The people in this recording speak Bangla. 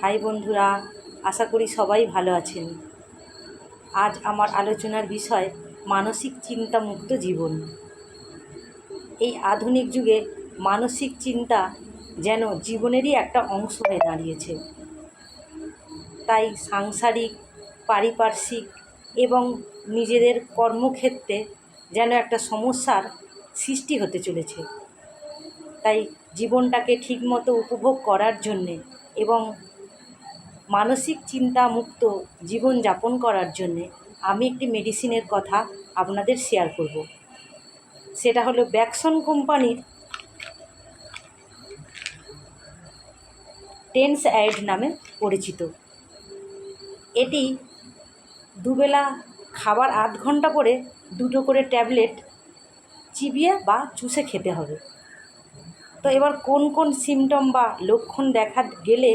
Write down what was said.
হাই বন্ধুরা, আশা করি সবাই ভালো আছেন। আজ আমার আলোচনার বিষয় মানসিক চিন্তামুক্ত জীবন। এই আধুনিক যুগে মানসিক চিন্তা যেন জীবনেরই একটা অংশ হয়ে দাঁড়িয়েছে। তাই সাংসারিক, পারিপার্শ্বিক এবং নিজেদের কর্মক্ষেত্রে যেন একটা সমস্যার সৃষ্টি হতে চলেছে। তাই জীবনটাকে ঠিকমতো উপভোগ করার জন্যে এবং মানসিক চিন্তামুক্ত জীবনযাপন করার জন্যে আমি একটি মেডিসিনের কথা আপনাদের শেয়ার করব। সেটা হলো ব্যাকসন কোম্পানির টেন্স অ্যাড নামে পরিচিত। এটি দুবেলা খাবার আধ ঘন্টা পরে 2টো করে ট্যাবলেট চিবিয়ে বা চুষে খেতে হবে। তো এবার কোন কোন সিমটম বা লক্ষণ দেখা গেলে